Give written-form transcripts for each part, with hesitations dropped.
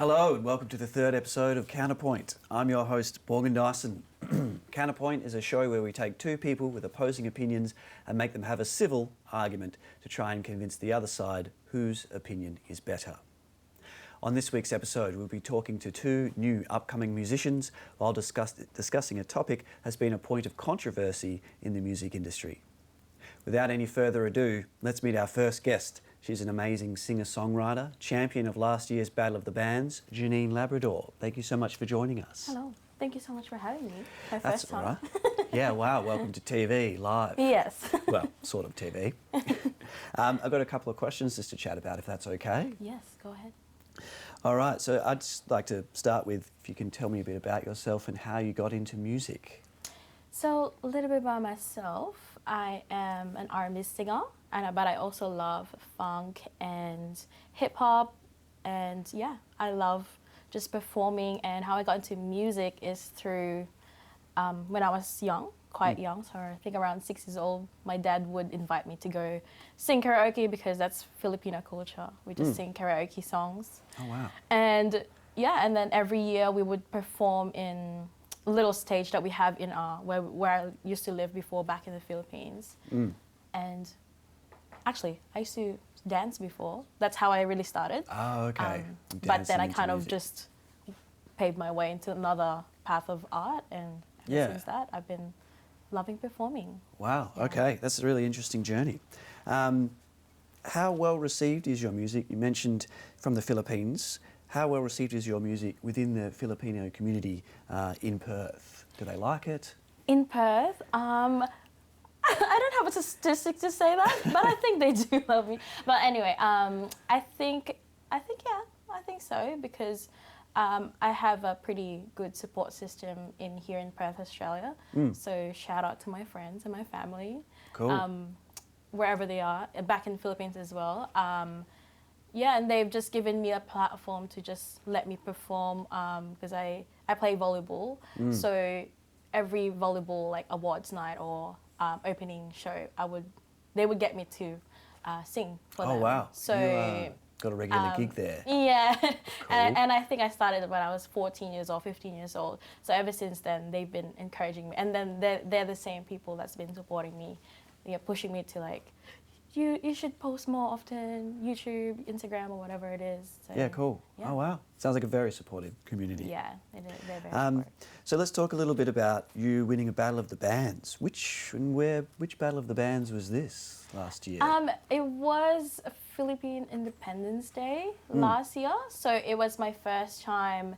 Hello and welcome to the third episode of Counterpoint. I'm your host, Morgan Dyson. Counterpoint is a show where we take two people with opposing opinions and make them have a civil argument to try and convince the other side whose opinion is better. On this week's episode, we'll be talking to two new upcoming musicians while discussing a topic that's been a point of controversy in the music industry. Without any further ado, let's meet our first guest. She's an amazing singer-songwriter, champion of last year's Battle of the Bands, Janine Labrador. Thank you so much for joining us. Hello. Thank you so much for having me. My That's first time. all right. Yeah, wow, welcome to TV, live. Yes. Well, sort of TV. I've got a couple of questions just to chat about, if that's okay. Yes, go ahead. All right, so I'd just like to start with, if you can tell me a bit about yourself and how you got into music. So, a little bit about myself. I am an R&B singer, but I also love funk and hip-hop. And yeah, I love just performing, and how I got into music is through when I was young, quite young, so I think around 6 years old, my dad would invite me to go sing karaoke because that's Filipino culture. We just sing karaoke songs. Oh, wow. And yeah, and then every year we would perform in a little stage that we have in where I used to live before, back in the Philippines. And actually, I used to dance before. That's how I really started. Oh, okay. But then I Dancing kind into of music. just paved my way into another path of art, and since that, I've been loving performing. Wow, Yeah. okay. That's a really interesting journey. How well received is your music? You mentioned from the Philippines. How well received is your music within the Filipino community in Perth? Do they like it? In Perth, I don't have a statistic to say that, but I think they do love me. But anyway, I think so, because I have a pretty good support system here in Perth, Australia. So shout out to my friends and my family, Cool. wherever they are, back in the Philippines as well. Yeah, and they've just given me a platform to just let me perform, because I play volleyball. So every volleyball like awards night or opening show, they would get me to sing for them. Oh, wow. So you got a regular gig there. yeah, Cool. and I think I started when I was 14 years old, 15 years old. So ever since then, they've been encouraging me, and then they're the same people that's been supporting me, pushing me to like, you should post more often, YouTube, Instagram, or whatever it is. So, Yeah, cool. yeah. Oh, wow. Sounds like a very supportive community. Yeah, they're very supportive. So let's talk a little bit about you winning a Battle of the Bands. Which Battle of the Bands was this last year? It was Philippine Independence Day last year, so it was my first time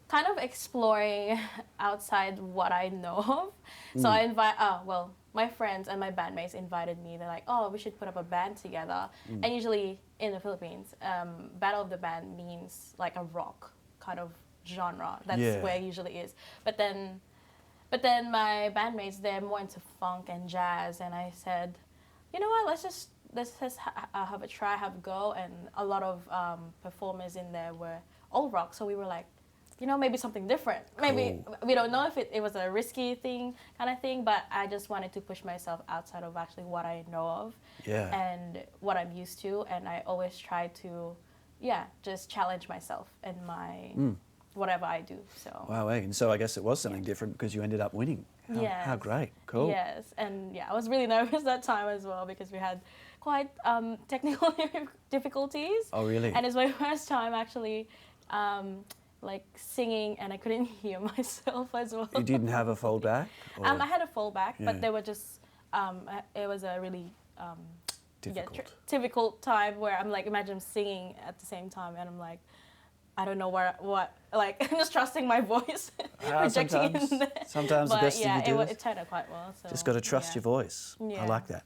kind of exploring outside what I know of. So I my friends and my bandmates invited me. They're like, oh, we should put up a band together. And usually in the Philippines, Battle of the Band means like a rock kind of genre. That's where it usually is. But then my bandmates, they're more into funk and jazz, and I said, you know what, let's just have a try, have a go. And a lot of performers in there were all rock, so we were like, maybe something different. Maybe we don't know if it was a risky thing kind of thing, but I just wanted to push myself outside of actually what I know of and what I'm used to. And I always try to, just challenge myself in my whatever I do. So Wow, and so I guess it was something different because you ended up winning. How great, cool. Yes, and I was really nervous that time as well because we had quite technical difficulties. Oh, really? And it's my first time actually like singing, and I couldn't hear myself as well. You didn't have a fallback? Or? I had a fallback, but they were just, it was a really difficult time where I'm like, imagine singing at the same time, and I'm like, I don't know what, like, I'm just trusting my voice, projecting it in there. Sometimes but the best thing to do it turned out quite well. So, just got to trust your voice. Yeah. I like that.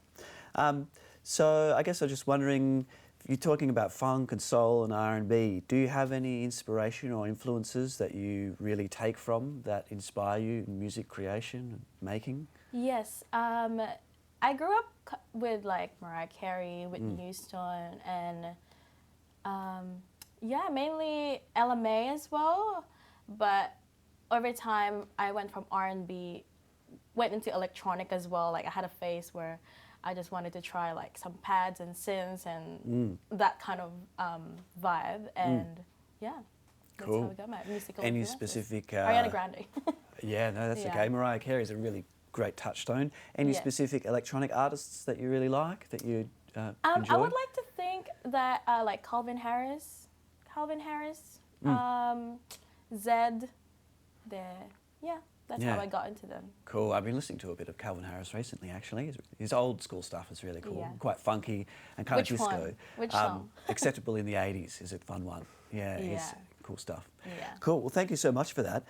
So I guess I was just wondering, you're talking about funk and soul and R&B. Do you have any inspiration or influences that you really take from that inspire you in music creation and making? Yes. I grew up with like Mariah Carey, Whitney Houston, and mainly LMA as well. But over time, I went from R&B, went into electronic as well. Like I had a phase where I just wanted to try like some pads and synths and that kind of vibe. And That's Cool. how we got my musical Any influences. specific... Ariana Grande. Yeah, no, that's Yeah. okay. Mariah Carey is a really great touchstone. Any Yeah. specific electronic artists that you really like, that you enjoy? I would like to think that like Calvin Harris, Zed, yeah, that's Yeah. how I got into them. Cool. I've been listening to a bit of Calvin Harris recently, actually. His old school stuff is really cool. Yeah. Quite funky and kind Which of disco. one? Which song? Acceptable in the 80s is a fun one. Yeah, Yeah. it's cool stuff. Yeah. Cool. Well, thank you so much for that.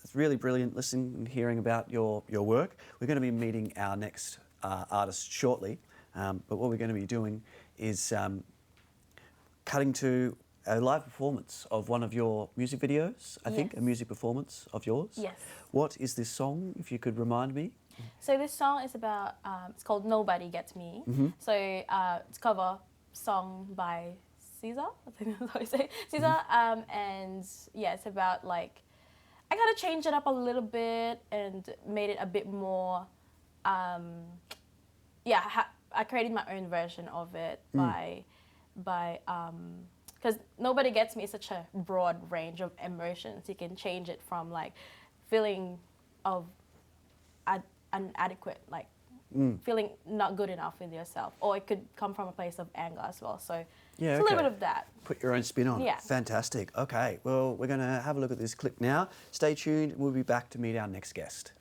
It's really brilliant listening and hearing about your work. We're going to be meeting our next artist shortly, but what we're going to be doing is cutting to a live performance of one of your music videos, I think, Yes. a music performance of yours. Yes. What is this song, if you could remind me? So this song is about, it's called Nobody Gets Me. So it's a cover song by Caesar, I think that's how you say it. Caesar, and yeah, it's about like, I kind of changed it up a little bit and made it a bit more, I created my own version of it by because Nobody Gets Me is such a broad range of emotions. You can change it from like feeling of inadequate, like feeling not good enough with yourself, or it could come from a place of anger as well. So Yeah, it's a little okay. bit of that. Put your own spin on it. Yeah. Fantastic. Okay, well, we're going to have a look at this clip now. Stay tuned. We'll be back to meet our next guest.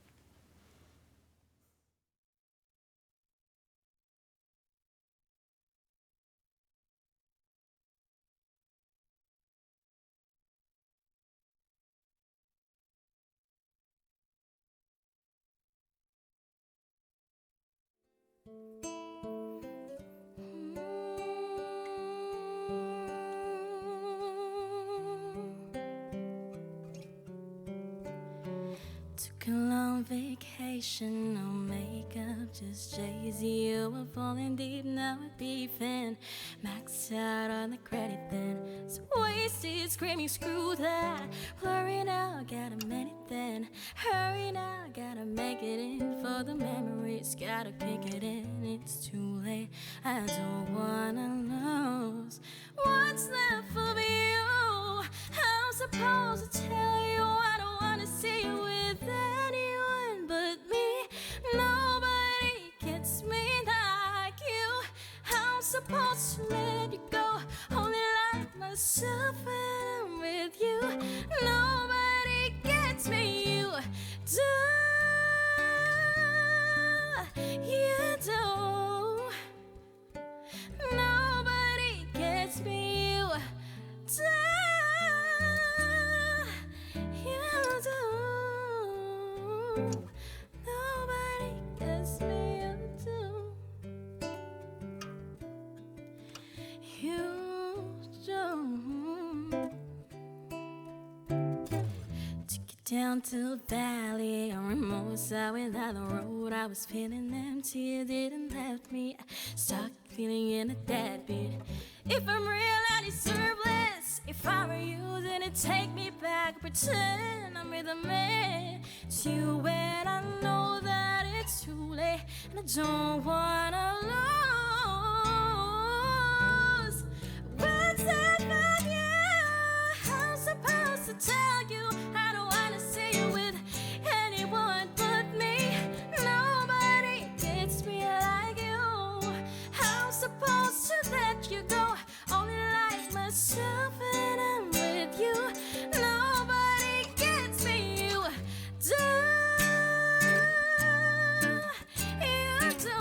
Took a long vacation, no makeup, just Jay-Z. You were falling deep, now we're beefing. Maxed out on the credit then. So wasted, screaming, screw that. Blurry now, gotta make it then. Hurry now, gotta make it in. For the memories, gotta kick it in. It's too late, I don't wanna lose what's left of you. I'm supposed to tell you I don't wanna see you with anyone but me. Nobody gets me like you. I'm supposed to let you go, only like myself when I'm with you. Nobody gets me, you do. You do. Nobody gets me, you do. You do. Nobody gets me, you do. You do. Took it down to the valley, or remorse out without the road. I was feeling empty, you didn't left me. Stuck feeling in a deadbeat. If I'm real, I deserve less. If I were you, then it'd take me back. Pretend I'm with a man. It's you and I know that it's too late, and I don't wanna lose what's left of you. I'm supposed to tell you I don't wanna see you with anyone but me. Nobody gets me like you. I'm supposed to let you go, only like myself when I'm with you. Nobody gets me, you do. You do.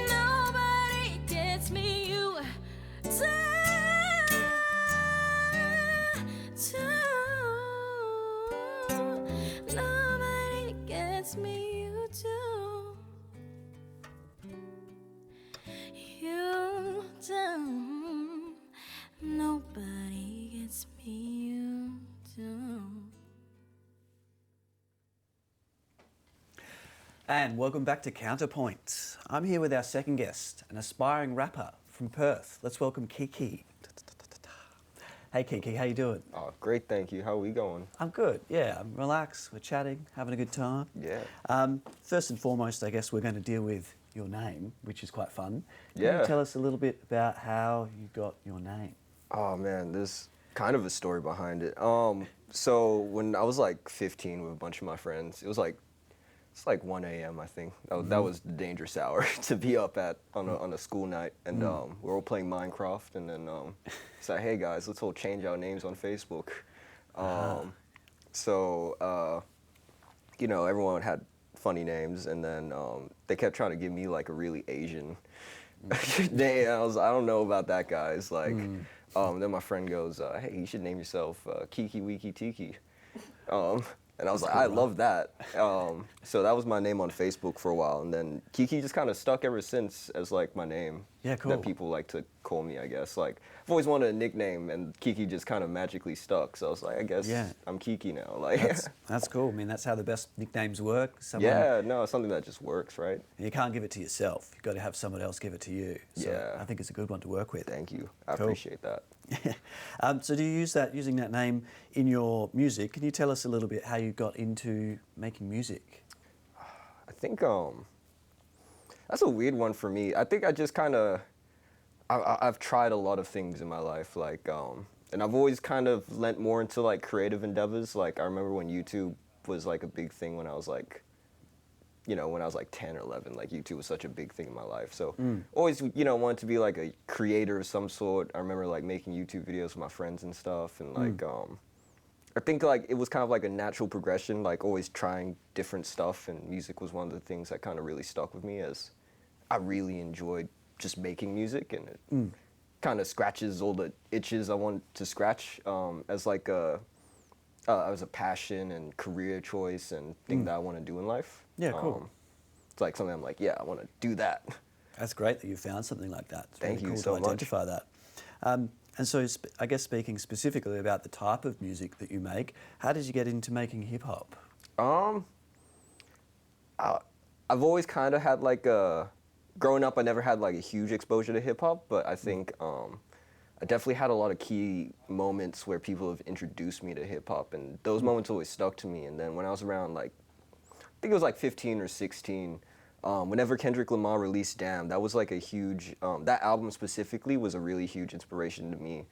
Nobody gets me, you do. Nobody gets me, you do. You do. Nobody gets me, you do. And welcome back to Counterpoint. I'm here with our second guest, an aspiring rapper from Perth. Let's welcome Kiki. Hey Kiki, how you doing? Oh, great, thank you. How are we going? I'm good, yeah. I'm relaxed, we're chatting, having a good time. Yeah. First and foremost, I guess we're going to deal with your name, which is quite fun. Can Yeah. you tell us a little bit about how you got your name? Oh man, there's kind of a story behind it. So when I was like 15 with a bunch of my friends, it's like 1 a.m. I think. That was the dangerous hour to be up at on a school night, and we were all playing Minecraft, and then it's like, hey guys, let's all change our names on Facebook. So everyone had funny names, and then they kept trying to give me like a really Asian name. I don't know about that, guys. Like, then my friend goes, hey, you should name yourself Kiki Wiki Tiki. And I was like, I love that. So that was my name on Facebook for a while, and then Kiki just kind of stuck ever since as like my name. Yeah, cool. That people like to call me, I guess. Like, I've always wanted a nickname, and Kiki just kind of magically stuck. So I was like, I guess I'm Kiki now. Like, that's cool. I mean, that's how the best nicknames work. Yeah, no, it's something that just works, right? You can't give it to yourself. You've got to have someone else give it to you. So Yeah. I think it's a good one to work with. Thank you. I Cool. appreciate that. So do you using that name in your music? Can you tell us a little bit how you got into making music? I think that's a weird one for me. I think I just kind of, I've tried a lot of things in my life, like, and I've always kind of lent more into like creative endeavors. Like, I remember when YouTube was like a big thing when I was like, when I was like 10 or 11, like YouTube was such a big thing in my life. So always, wanted to be like a creator of some sort. I remember like making YouTube videos with my friends and stuff, and like, I think like it was kind of like a natural progression, like always trying different stuff, and music was one of the things that kind of really stuck with me, as I really enjoyed just making music, and it kind of scratches all the itches I want to scratch as like as a passion and career choice and thing that I want to do in life. Yeah, cool. It's like something I'm like, yeah, I want to do that. That's great that you found something like that. It's Thank really you cool so to much. identify that. And so I guess speaking specifically about the type of music that you make, how did you get into making hip hop? I've always kind of had like growing up, I never had like a huge exposure to hip hop, but I think I definitely had a lot of key moments where people have introduced me to hip hop, and those moments always stuck to me. And then when I was around like, I think it was like 15 or 16, whenever Kendrick Lamar released Damn, that was like a huge, that album specifically was a really huge inspiration to me.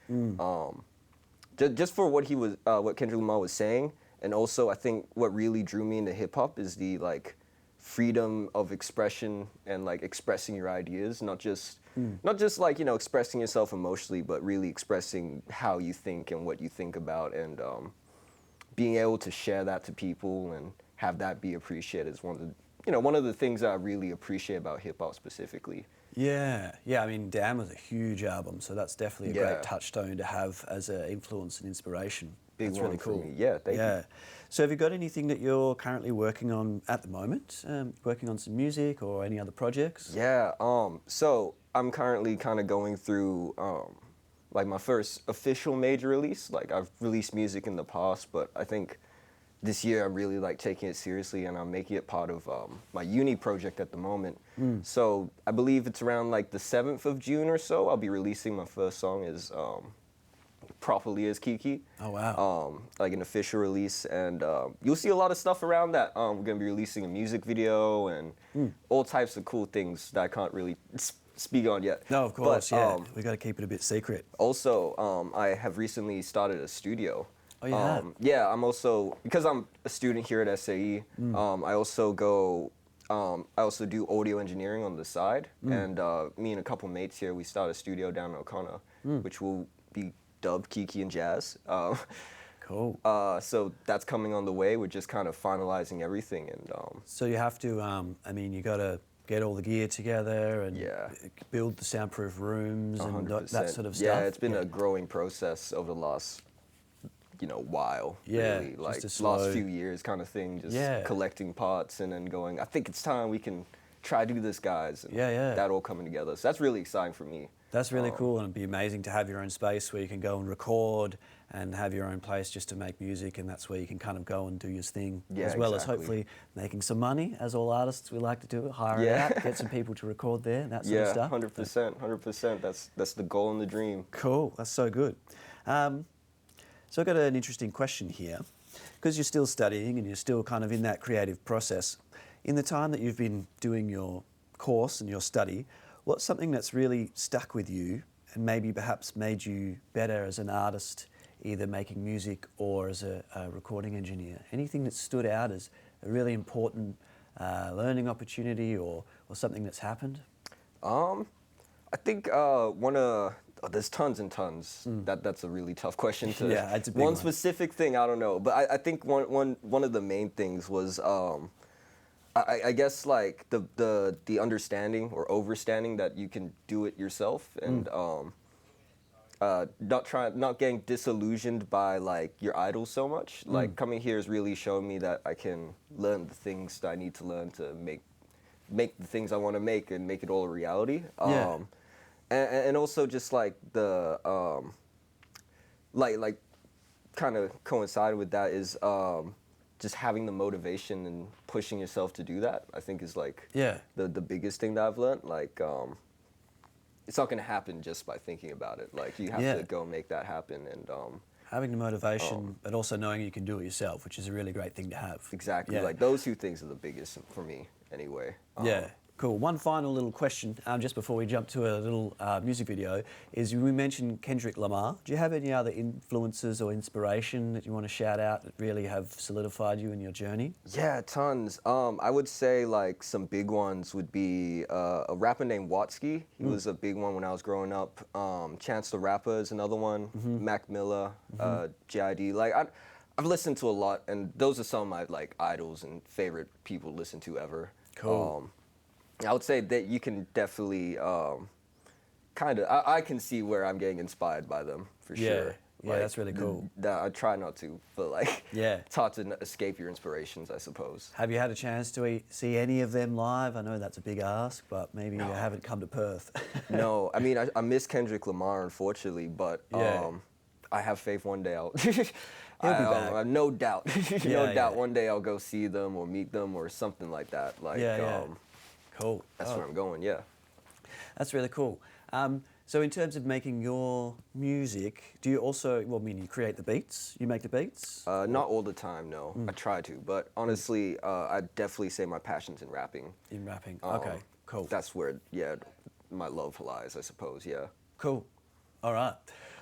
Just for what what Kendrick Lamar was saying, and also I think what really drew me into hip hop is the like freedom of expression and like expressing your ideas, not just like, expressing yourself emotionally, but really expressing how you think and what you think about, and being able to share that to people and have that be appreciated is one of the things that I really appreciate about hip hop specifically. Yeah. I mean, Damn was a huge album, so that's definitely a great touchstone to have as an influence and inspiration. Big That's one really for cool. me. Yeah, thank you. So have you got anything that you're currently working on at the moment? Working on some music or any other projects? Yeah, so I'm currently kind of going through like my first official major release. Like, I've released music in the past, but I think this year I'm really like taking it seriously, and I'm making it part of my uni project at the moment. So I believe it's around like the 7th of June or so, I'll be releasing my first song is properly as Kiki. Oh, wow. Like an official release, and you'll see a lot of stuff around that. We're gonna be releasing a music video and all types of cool things that I can't really speak on yet. No, of course, but, we got to keep it a bit secret. Also, I have recently started a studio. Oh, you have? Yeah, I'm also, because I'm a student here at SAE, I also do audio engineering on the side, and me and a couple mates here, we start a studio down in O'Connor, which will be dubbed Kiki and Jazz. Cool. So that's coming on the way. We're just kind of finalizing everything, and So you have to, I mean, you got to get all the gear together and build the soundproof rooms and 100%. that sort of stuff. Yeah, it's been a growing process over the last, while. Yeah, really. Like just a slow- last few years kind of thing, just collecting parts and then going, I think it's time we can try to do this, guys. And that all coming together. So that's really exciting for me. That's really cool, and it'd be amazing to have your own space where you can go and record and have your own place just to make music, and that's where you can kind of go and do your thing, as well as hopefully making some money, as all artists we like to do, hire it out, get some people to record there, that sort of stuff. 100%. That's the goal and the dream. Cool, that's so good. So I've got an interesting question here, because you're still studying and you're still kind of in that creative process. In the time that you've been doing your course and your study, what's something that's really stuck with you and maybe perhaps made you better as an artist, either making music or as a recording engineer? Anything that stood out as a really important learning opportunity or something that's happened? I think there's tons and tons. That's a really tough question to. Yeah, it's a big one one. specific thing, I don't know, but I think one of the main things was I guess like the understanding or overstanding that you can do it yourself, and not getting disillusioned by like your idols so much. Like coming here has really shown me that I can learn the things that I need to learn to make the things I want to make and make it all a reality. Yeah. And also just like the like kind of coincided with that is just having the motivation and pushing yourself to do that, I think is like the biggest thing that I've learned. Like it's not going to happen just by thinking about it. Like you have to go make that happen, and having the motivation, but also knowing you can do it yourself, which is a really great thing to have. Exactly. Yeah. Like those two things are the biggest for me anyway. Yeah, cool. One final little question, just before we jump to a little music video, is we mentioned Kendrick Lamar. Do you have any other influences or inspiration that you want to shout out that really have solidified you in your journey? Yeah, tons. I would say like some big ones would be a rapper named Watsky. He was a big one when I was growing up. Chance the Rapper is another one. Mac Miller, JID. Like I've listened to a lot, and those are some of my like idols and favorite people to listen to ever. Cool. I would say that you can definitely I can see where I'm getting inspired by them for sure. Yeah, Like, that's really cool. I try not to, but like Yeah. it's hard to escape your inspirations, I suppose. Have you had a chance to see any of them live? I know that's a big ask, but maybe you haven't come to Perth. No, I mean I miss Kendrick Lamar, unfortunately, but Yeah. I have faith one day I'll He'll be back. No doubt. Yeah, No doubt yeah. one day I'll go see them or meet them or something like that. Like Cool. that's Oh, where I'm going, yeah. That's really cool. So in terms of making your music, do you also, well, I mean, you create the beats? You make the beats? Not all the time, no. I try to, but honestly, I'd definitely say my passion's in rapping. In rapping. Okay, cool. That's where, my love lies, I suppose, yeah. Cool. All right.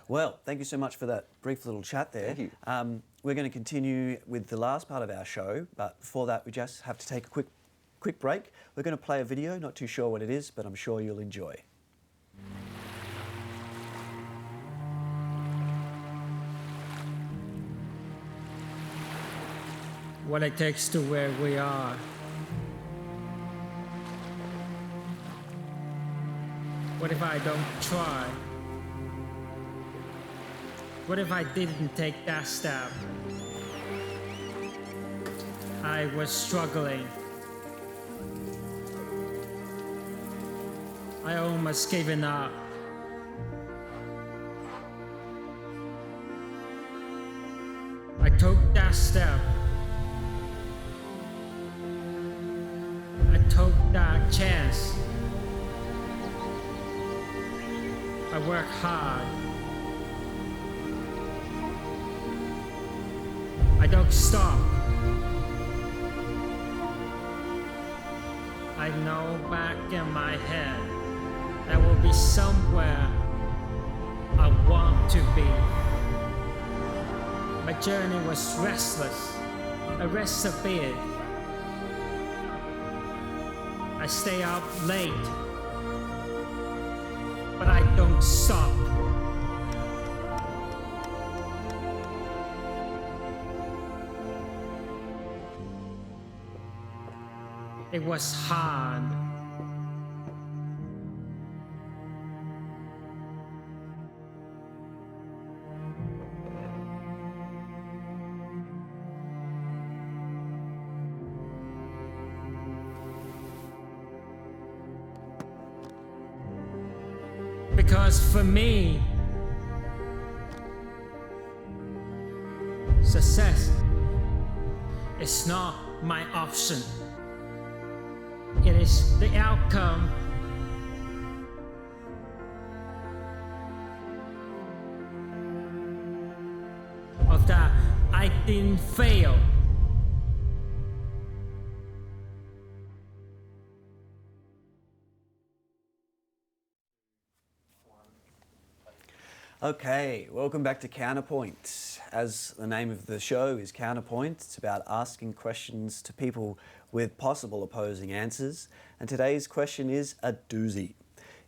Well, thank you so much for that brief little chat there. Thank you. We're going to continue with the last part of our show, but before that, we just have to take a quick break. We're going to play a video, not too sure what it is, but I'm sure you'll enjoy. What it takes to where we are. What if I don't try? What if I didn't take that step? I was struggling. I almost given up. I took that step. I took that chance. I work hard. I don't stop. I know back in my head there will be somewhere I want to be. My journey was restless. I persevered. I stay up late, but I don't stop. It was hard. Because for me, success is not my option. It is the outcome of that I didn't fail. Okay, welcome back to Counterpoint. As the name of the show is Counterpoint, it's about asking questions to people with possible opposing answers. And today's question is a doozy.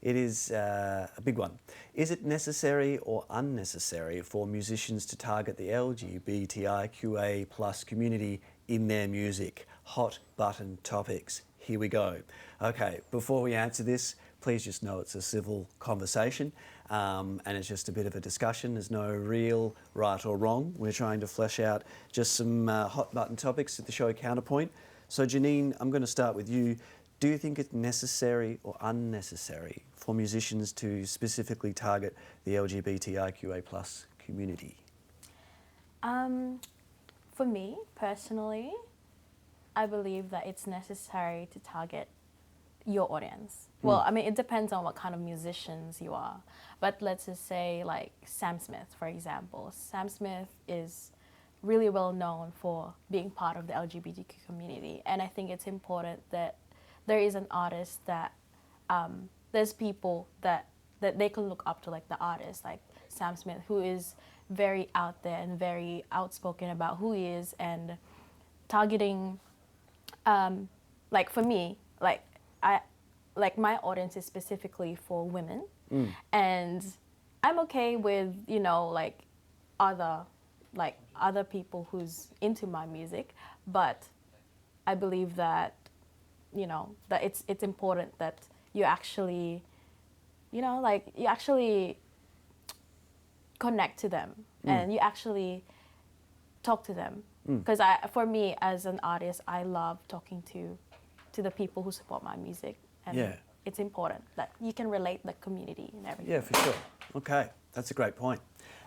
It is a big one. Is it necessary or unnecessary for musicians to target the LGBTIQA plus community in their music? Hot button topics. Here we go. Okay, before we answer this, please just know it's a civil conversation and it's just a bit of a discussion. There's no real right or wrong. We're trying to flesh out just some hot button topics at the show Counterpoint. So Janine, I'm going to start with you. Do you think it's necessary or unnecessary for musicians to specifically target the LGBTIQA plus community? For me, personally, I believe that it's necessary to target your audience. Well, I mean, it depends on what kind of musicians you are. But let's just say like Sam Smith, for example. Sam Smith is really well known for being part of the LGBTQ community. And I think it's important that there is an artist that, there's people that they can look up to, like the artist, like Sam Smith, who is very out there and very outspoken about who he is and targeting, like for me, like my audience is specifically for women, and I'm okay with, you know, like other people who's into my music, but I believe that, you know, that it's important that you actually, you know, like you actually connect to them and you actually talk to them, because for me as an artist, I love talking to the people who support my music. And it's important that you can relate the community and everything. Yeah, for sure. Okay, that's a great point.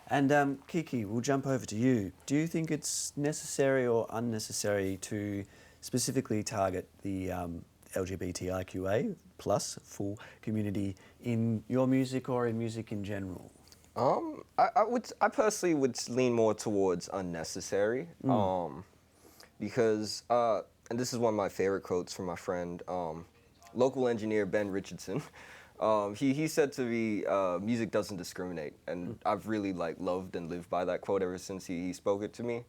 And Kiki, we'll jump over to you. Do you think it's necessary or unnecessary to specifically target the LGBTIQA plus full community in your music or in music in general? I personally would lean more towards unnecessary, because and this is one of my favorite quotes from my friend, local engineer Ben Richardson. He said to me, music doesn't discriminate, and I've really loved and lived by that quote ever since he spoke it to me.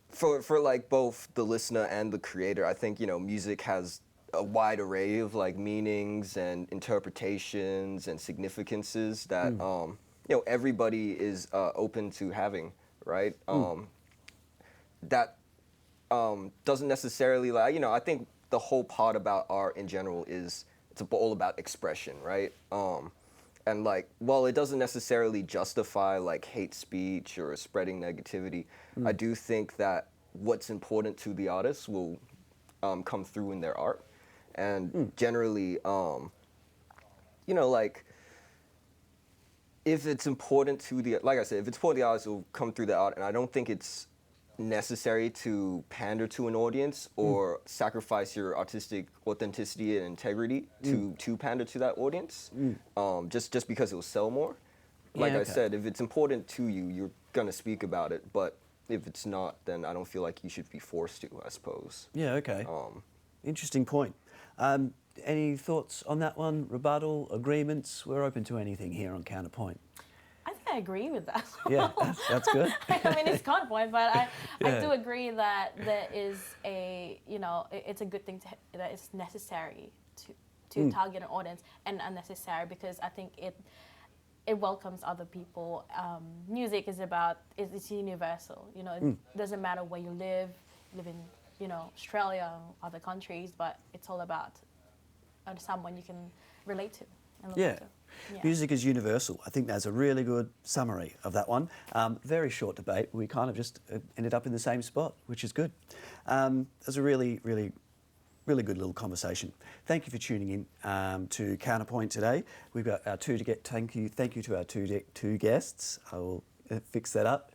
For like both the listener and the creator, I think, you know, music has a wide array of like meanings and interpretations and significances that you know, everybody is open to having, right? That doesn't necessarily, like, you know, I think the whole part about art in general is it's all about expression, right? And like, while it doesn't necessarily justify like hate speech or spreading negativity, I do think that what's important to the artist will come through in their art. And generally, you know, like, if it's important to the, like I said, if it's important to the artist, it will come through the art. And I don't think it's necessary to pander to an audience or sacrifice your artistic authenticity and integrity to pander to that audience, just because it will sell more. Like I said, if it's important to you, you're gonna speak about it. But if it's not, then I don't feel like you should be forced to, I suppose. Yeah, okay. Interesting point. Any thoughts on that one? Rebuttal, agreements? We're open to anything here on Counterpoint. I think I agree with that. Yeah, that's good. I mean, it's Counterpoint, but I do agree that there is a, you know, it's a good thing that it's necessary to target an audience, and unnecessary because I think it welcomes other people. Music is about, it's universal. You know, it doesn't matter where you live in, you know, Australia or other countries, but it's all about someone you can relate to and listen to. Yeah. Music is universal. I think that's a really good summary of that one. Very short debate. We kind of just ended up in the same spot, which is good. That's a really, really, really good little conversation. Thank you for tuning in to Counterpoint today. We've got our thank you to our two guests. I will fix that up,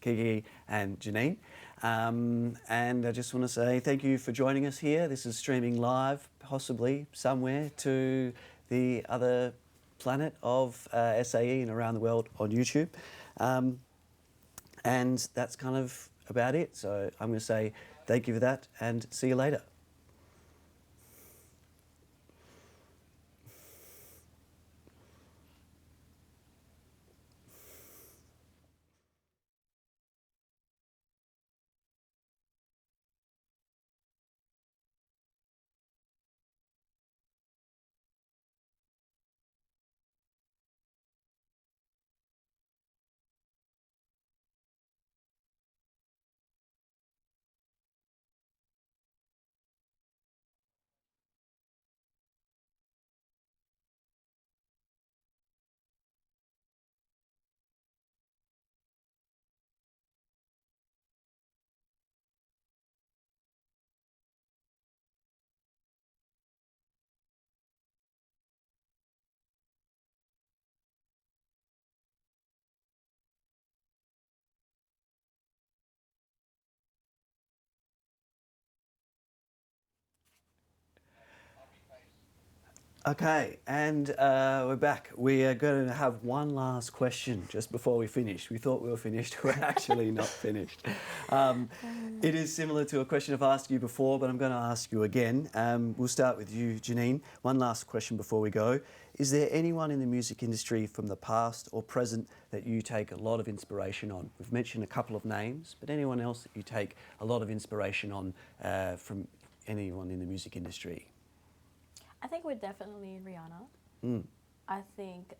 Kiki and Janine. And I just want to say thank you for joining us here. This is streaming live, possibly somewhere to the other planet of SAE and around the world on YouTube. And that's kind of about it. So I'm going to say thank you for that and see you later. Okay, and we're back. We are going to have one last question just before we finish. We thought we were finished. We're actually not finished. It is similar to a question I've asked you before, but I'm going to ask you again. We'll start with you, Janine. One last question before we go. Is there anyone in the music industry from the past or present that you take a lot of inspiration on? We've mentioned a couple of names, but anyone else that you take a lot of inspiration on from anyone in the music industry? I think we're definitely Rihanna. I think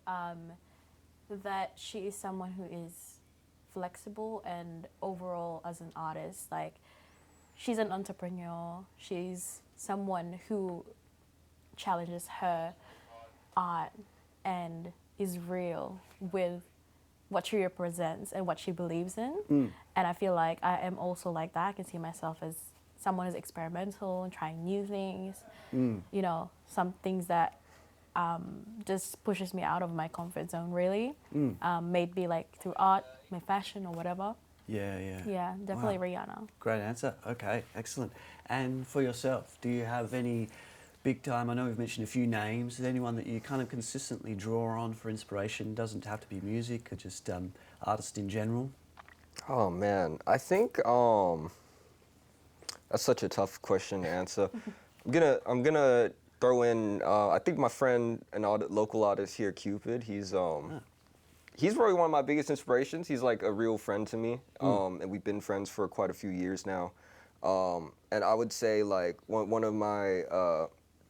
that she is someone who is flexible and overall as an artist, like she's an entrepreneur. She's someone who challenges her art and is real with what she represents and what she believes in. And I feel like I am also like that. I can see myself as someone who's experimental and trying new things, you know, some things that just pushes me out of my comfort zone, really. Maybe like through art, my fashion or whatever. Yeah. Yeah, definitely Wow. Rihanna. Great answer. Okay, excellent. And for yourself, do you have any big time, I know we've mentioned a few names, is there anyone that you kind of consistently draw on for inspiration? Doesn't have to be music or just artists in general? Oh man, I think that's such a tough question to answer. I'm gonna throw in. I think my friend, local artist here, Cupid. He's probably one of my biggest inspirations. He's like a real friend to me, and we've been friends for quite a few years now. And I would say like one of my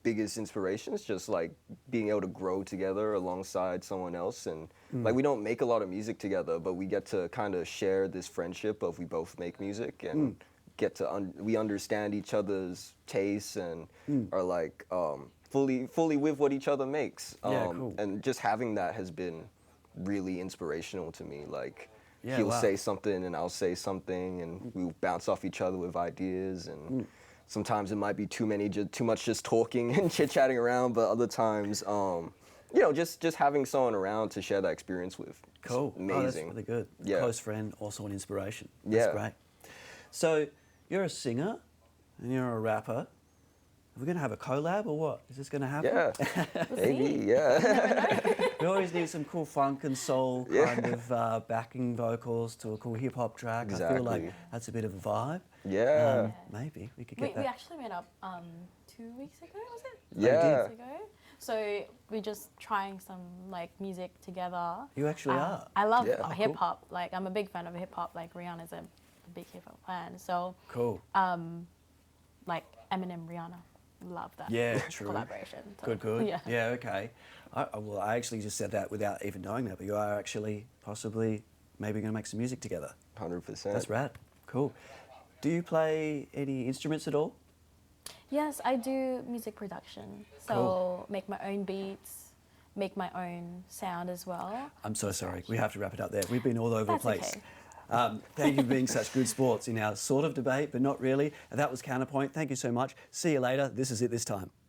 biggest inspirations, just like being able to grow together alongside someone else, and like we don't make a lot of music together, but we get to kind of share this friendship of we both make music and get to we understand each other's tastes and are like fully with what each other makes. Cool. And just having that has been really inspirational to me. Like Yeah, he'll wow. say something and I'll say something, and we'll bounce off each other with ideas. And sometimes it might be too much just talking and chit chatting around, but other times, you know, just having someone around to share that experience with. Cool. It's amazing. Oh, that's really good. Yeah. Close friend, also an inspiration. That's Yeah. great. So you're a singer and you're a rapper. Are we going to have a collab or what? Is this going to happen? Yeah, We'll maybe. see. Yeah. We always need some cool funk and soul kind of backing vocals to a cool hip hop track. I feel like Exactly. that's a bit of a vibe. Yeah. Maybe we could get We that. actually met up 2 weeks ago, was it? Yeah. 2 weeks ago. So we're just trying some like music together. You actually are. I love Yeah. Oh, cool. hip hop. Like I'm a big fan of hip hop. Like Rihanna's a big hip hop fan. So Cool. like Eminem, Rihanna, love that. Yeah, true. Collaboration. So, Good. Yeah. Okay. Well, I actually just said that without even knowing that, but you are actually possibly maybe going to make some music together. 100%. That's rad. Cool. Do you play any instruments at all? Yes, I do music production. So Cool. make my own beats, make my own sound as well. I'm so sorry. We have to wrap it up there. We've been all over the That's place. okay. Thank you for being such good sports in our sort of debate, but not really. That was Counterpoint. Thank you so much. See you later. This is it this time.